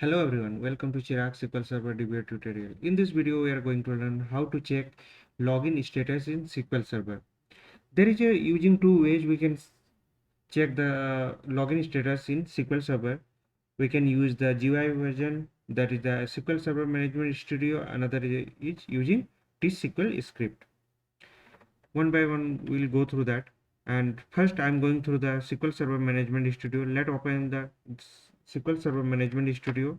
Hello everyone, welcome to Chirag SQL Server DBA tutorial. In this video, we are going to learn how to check login status in SQL Server. There is a using two ways we can check the login status in SQL Server. We can use the GUI version, that is the SQL Server Management Studio. Another is using T-SQL script. One by one, we'll go through that. And first, I'm going through the SQL Server Management Studio. Let's open the SQL Server Management Studio.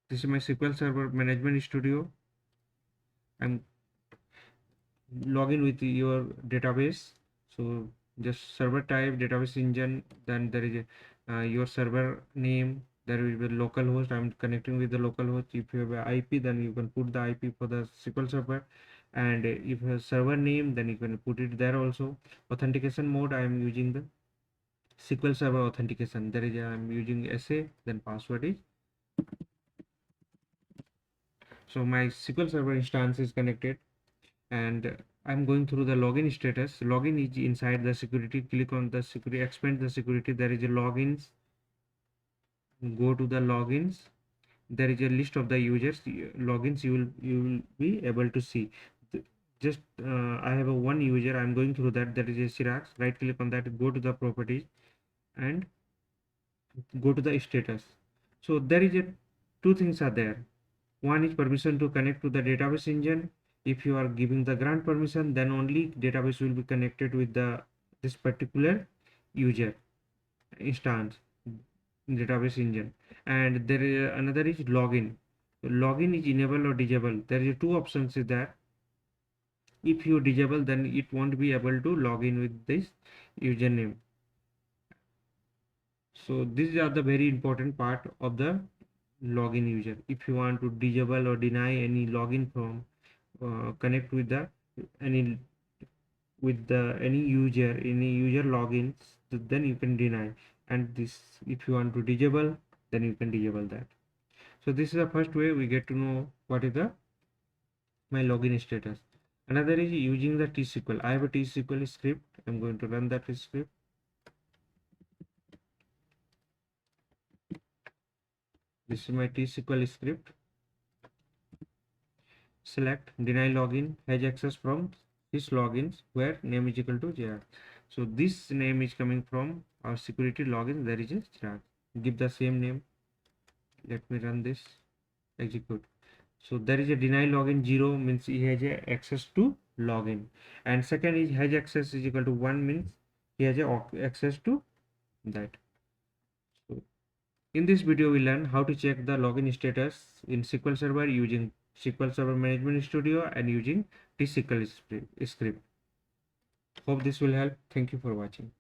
This is my SQL Server Management Studio. I'm login with your database. So just server type, database engine, then there is your server name. There will be localhost. I'm connecting with the localhost. If you have an IP, then you can put the IP for the SQL Server. And if you have server name, then you can put it there also. Authentication mode, I am using the SQL Server authentication. There is I'm using SA, then password is. So my SQL Server instance is connected, and I'm going through the login status. Login is inside the security. Click on the security, expand the security. There is a logins. Go to the logins. There is a list of the users logins. You will be able to see. Just I have a one user. I'm going through that. That is a Chirags. Right click on that. Go to the properties and go to the status. So there is a two things are there. One is permission to connect to the database engine. If you are giving the grant permission, then only database will be connected with the this particular user instance database engine. And there is another is login. Login is enable or disable. There is two options is that. If you disable, then it won't be able to log in with this username. So these are the very important part of the login user. If you want to disable or deny any login from connect with the any any user logins, then you can deny. And this, if you want to disable, then you can disable that. So this is the first way we get to know what is the my login status. Another is using the T-SQL. I have a T-SQL script. I'm going to run that script. This is my T-SQL script. Select deny login, has access from syslogins where name is equal to Chirag. So this name is coming from our security login. There is a Chirag. Give the same name. Let me run this. Execute. So there is a deny login 0 means he has a access to login, and second is has access is equal to 1 means he has a access to that. So in this video we learn how to check the login status in SQL Server using SQL Server Management Studio and using T-SQL script. Hope this will help. Thank you for watching.